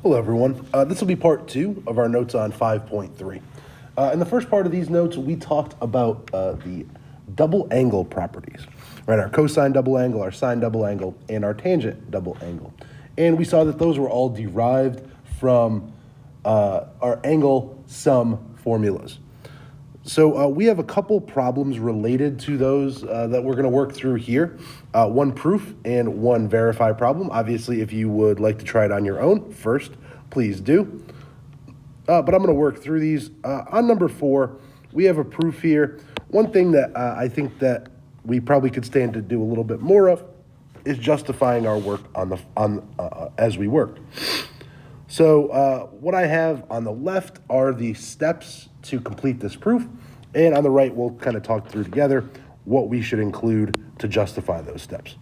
Hello, everyone. This will be part 2 of our notes on 5.3. In the first part of these notes, we talked about the double angle properties, right? Our cosine double angle, our sine double angle, and our tangent double angle. And we saw that those were all derived from our angle sum formulas. So we have a couple problems related to those that we're going to work through here. One proof and one verify problem. Obviously, if you would like to try it on your own first, please do. But I'm going to work through these. On number 4, we have a proof here. One thing that I think that we probably could stand to do a little bit more of is justifying our work as we work. So what I have on the left are the steps to complete this proof, and on the right we'll kind of talk through together what we should include to justify those steps.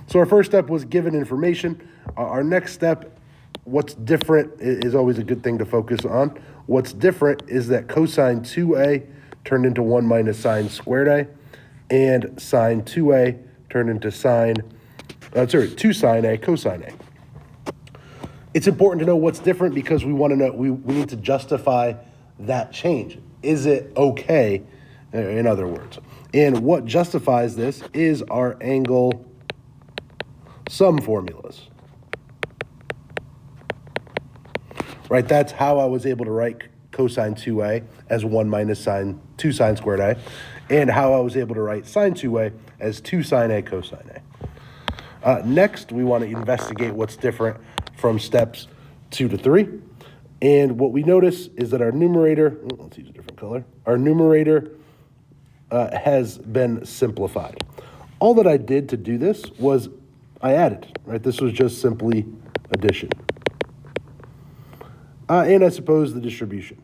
So our first step was given information. Our next step, what's different, is always a good thing to focus on. What's different is that cosine 2a turned into 1 minus sine squared a, and sine 2a turned into 2 sine a cosine a. It's important to know what's different because we want to know, we need to justify that change. Is it okay, in other words? And what justifies this is our angle sum formulas. Right, that's how I was able to write cosine 2a as 1 minus 2 sine squared a, and how I was able to write sine 2a as 2 sine a cosine a. Next, we want to investigate what's different from steps 2 to 3. And what we notice is that our numerator, let's use a different color, our numerator has been simplified. All that I did to do this was I added, right? This was just simply addition. And I suppose the distribution.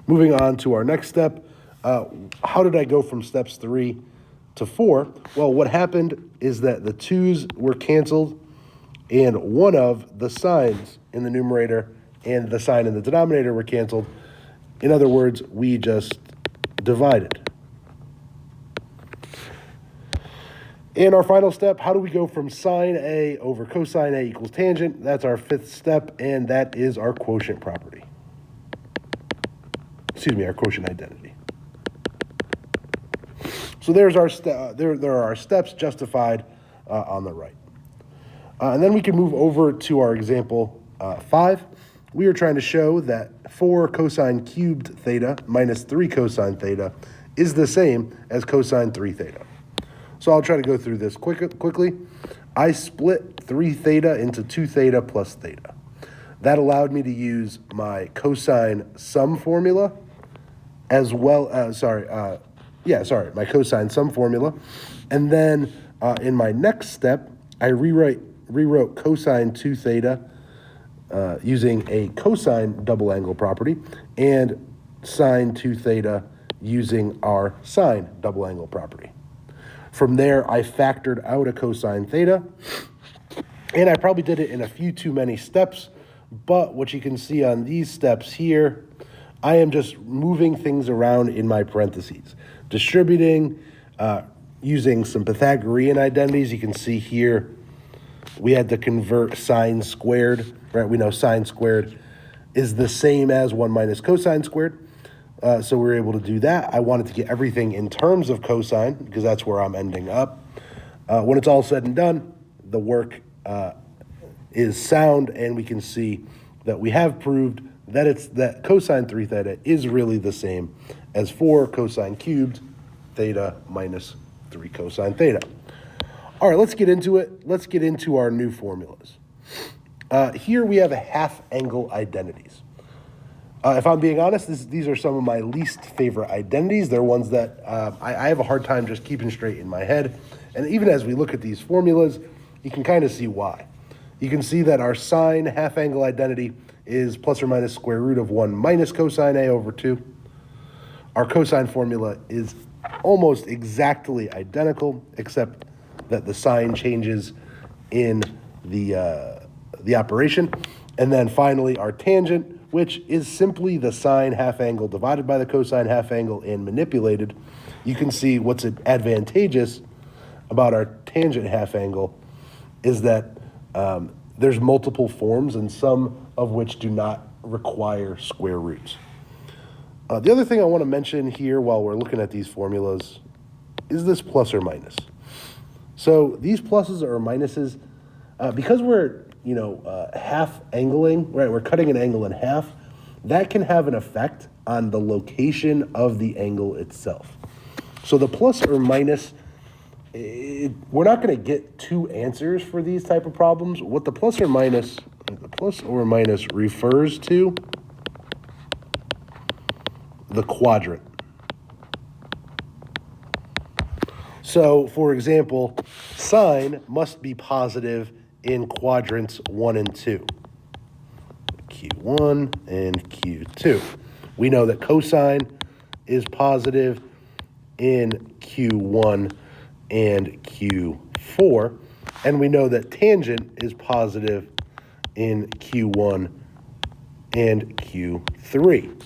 Moving on to our next step, how did I go from steps 3 to 4? Well, what happened is that the 2's were canceled and one of the signs in the numerator and the sign in the denominator were canceled. In other words, we just divided. And our final step, how do we go from sine a over cosine a equals tangent? That's our 5th step, and that is our quotient property. Excuse me, our quotient identity. So there's our there are our steps justified on the right. And then we can move over to our example 5. We are trying to show that 4 cosine cubed theta minus 3 cosine theta is the same as cosine 3 theta. So I'll try to go through this quickly. I split 3 theta into 2 theta plus theta. That allowed me to use my cosine sum formula as well as, my cosine sum formula. And then in my next step, I rewrote cosine 2 theta using a cosine double angle property and sine 2 theta using our sine double angle property. From there, I factored out a cosine theta, and I probably did it in a few too many steps, but what you can see on these steps here, I am just moving things around in my parentheses, distributing, using some Pythagorean identities. You can see here, we had to convert sine squared, right? We know sine squared is the same as 1 minus cosine squared. So we were able to do that. I wanted to get everything in terms of cosine because that's where I'm ending up. When it's all said and done, the work is sound, and we can see that we have proved that cosine 3 theta is really the same as 4 cosine cubed theta minus 3 cosine theta. All right, let's get into it. Let's get into our new formulas. Here we have half angle identities. If I'm being honest, these are some of my least favorite identities. They're ones that I have a hard time just keeping straight in my head. And even as we look at these formulas, you can kind of see why. You can see that our sine half angle identity is plus or minus square root of 1 minus cosine a over 2. Our cosine formula is almost exactly identical, except that the sign changes in the operation. And then finally, our tangent, which is simply the sine half angle divided by the cosine half angle and manipulated. You can see what's advantageous about our tangent half angle is that there's multiple forms, and some of which do not require square roots. The other thing I want to mention here while we're looking at these formulas is this plus or minus. So these pluses or minuses, because we're half angling, right? We're cutting an angle in half. That can have an effect on the location of the angle itself. So the plus or minus, we're not going to get two answers for these type of problems. What the plus or minus refers to the quadrant. So, for example, sine must be positive in quadrants 1 and 2. Q1 and Q2. We know that cosine is positive in Q1 and Q4, and we know that tangent is positive in Q1 and Q3.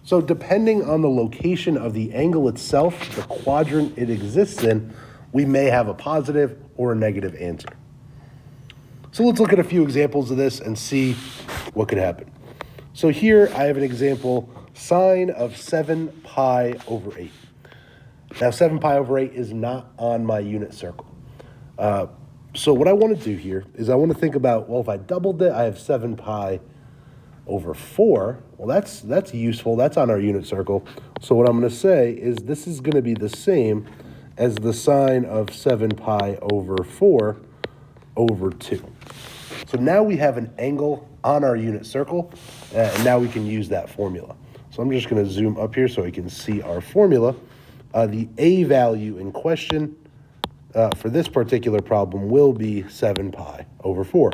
So depending on the location of the angle itself, the quadrant it exists in, we may have a positive or a negative answer. So let's look at a few examples of this and see what could happen. So here I have an example, sine of 7 pi over 8. Now 7 pi over 8 is not on my unit circle. So what I want to do here is I want to think about, well, if I doubled it, I have 7 pi over 4. Well, that's useful. That's on our unit circle. So what I'm going to say is this is going to be the same as the sine of 7 pi over 4 over 2. So now we have an angle on our unit circle, and now we can use that formula. So I'm just going to zoom up here so I can see our formula. The A value in question for this particular problem will be 7 pi over 4.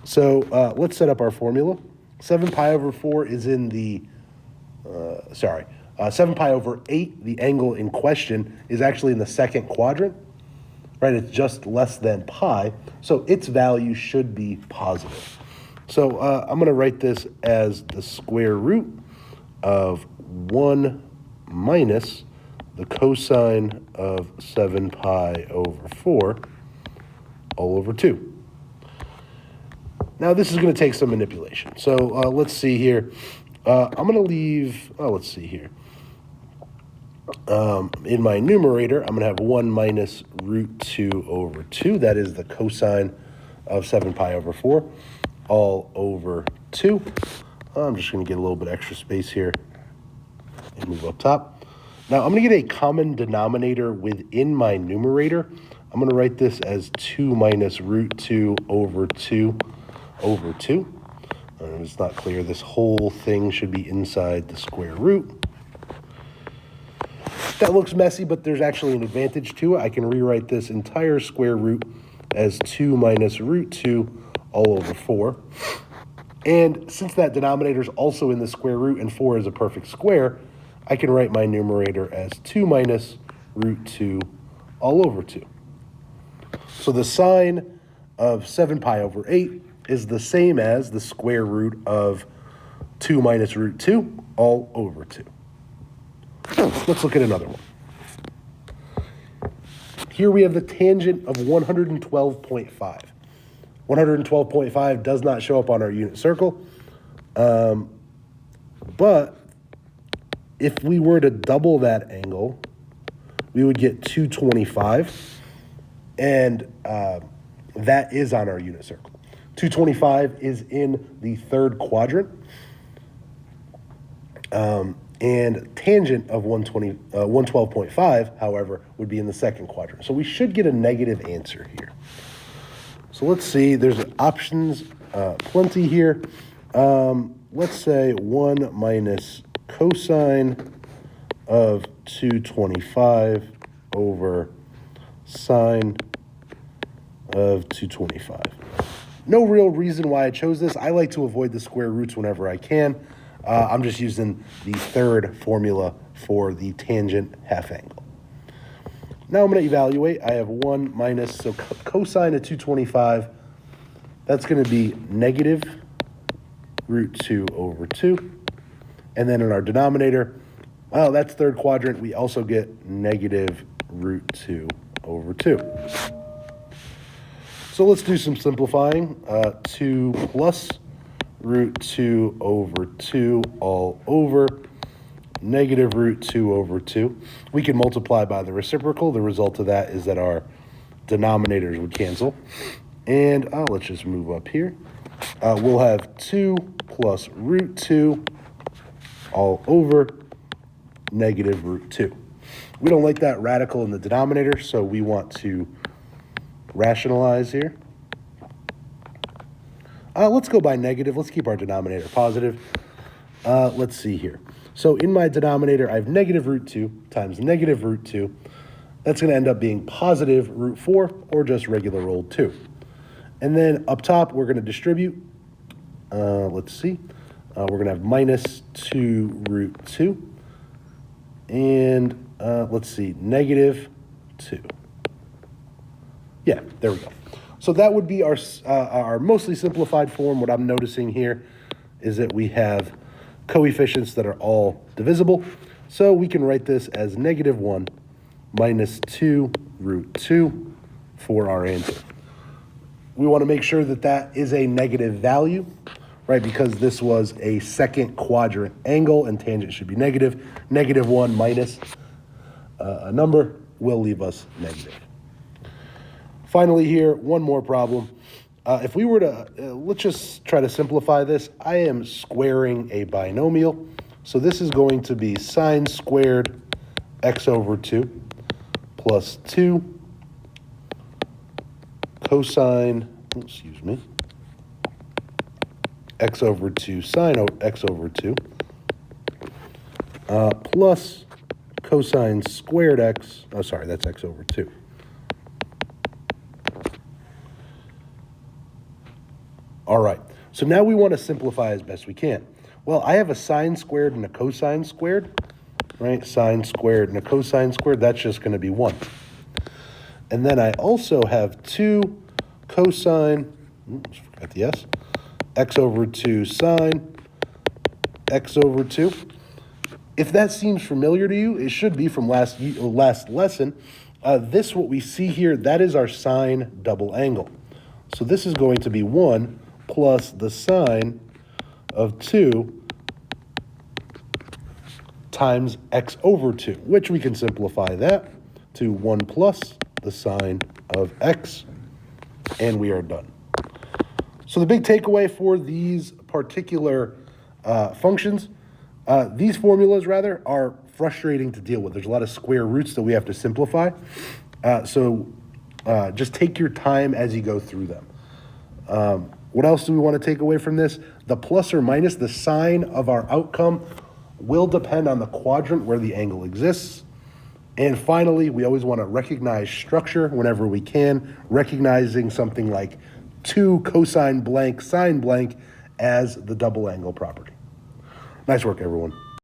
So let's set up our formula. 7 pi over 4 is in the, 7 pi over 8, the angle in question, is actually in the second quadrant, right? It's just less than pi, so its value should be positive. So I'm going to write this as the square root of 1 minus the cosine of 7 pi over 4 all over 2. Now, this is going to take some manipulation. So let's see here. I'm going to leave, let's see here. In my numerator, I'm going to have 1 minus root 2 over 2. That is the cosine of 7 pi over 4 all over 2. I'm just going to get a little bit extra space here and move up top. Now, I'm going to get a common denominator within my numerator. I'm going to write this as 2 minus root 2 over 2 over 2. It's not clear. This whole thing should be inside the square root. That looks messy, but there's actually an advantage to it. I can rewrite this entire square root as 2 minus root 2 all over 4. And since that denominator is also in the square root and 4 is a perfect square, I can write my numerator as 2 minus root 2 all over 2. So the sine of 7 pi over 8 is the same as the square root of 2 minus root 2 all over 2. Let's look at another one. Here we have the tangent of 112.5. 112.5 does not show up on our unit circle, but if we were to double that angle, we would get 225, and that is on our unit circle. 225 is in the third quadrant, and tangent of 112.5, however, would be in the second quadrant. So we should get a negative answer here. So let's see, there's options plenty here. Let's say 1 minus cosine of 225 over sine of 225. No real reason why I chose this. I like to avoid the square roots whenever I can. I'm just using the third formula for the tangent half angle. Now I'm going to evaluate. I have 1 minus, so cosine of 225, that's going to be negative root 2 over 2. And then in our denominator, well, that's third quadrant. We also get negative root 2 over 2. So let's do some simplifying. 2 plus root 2 over 2 all over negative root 2 over 2. We can multiply by the reciprocal. The result of that is that our denominators would cancel. And let's just move up here. We'll have 2 plus root 2 all over negative root 2. We don't like that radical in the denominator, so we want to rationalize here. Let's go by negative. Let's keep our denominator positive. Let's see here. So in my denominator, I have negative root 2 times negative root 2. That's going to end up being positive root 4, or just regular old 2. And then up top, we're going to distribute. Let's see. We're going to have minus 2 root 2. And let's see, negative 2. Yeah, there we go. So that would be our mostly simplified form. What I'm noticing here is that we have coefficients that are all divisible. So we can write this as negative 1 minus 2 root 2 for our answer. We want to make sure that that is a negative value, right? Because this was a second quadrant angle and tangent should be negative. Negative 1 minus a number will leave us negative. Finally here, one more problem. If we were to, let's just try to simplify this. I am squaring a binomial. So this is going to be sine squared x over 2 plus 2 cosine, excuse me, x over 2 sine x over 2 plus cosine squared x, oh sorry, that's x over 2. All right, so now we want to simplify as best we can. Well, I have a sine squared and a cosine squared, right? Sine squared and a cosine squared, that's just going to be 1. And then I also have 2 cosine, oops, forgot the s, x over 2 sine x over 2. If that seems familiar to you, it should be from last lesson. This, what we see here, that is our sine double angle. So this is going to be 1 plus the sine of 2 times x over 2, which we can simplify that to 1 plus the sine of x, and we are done. So the big takeaway for these particular functions, these formulas rather, are frustrating to deal with. There's a lot of square roots that we have to simplify. So just take your time as you go through them. What else do we want to take away from this? The plus or minus, the sign of our outcome will depend on the quadrant where the angle exists. And finally, we always want to recognize structure whenever we can, recognizing something like 2 cosine blank sine blank as the double angle property. Nice work, everyone.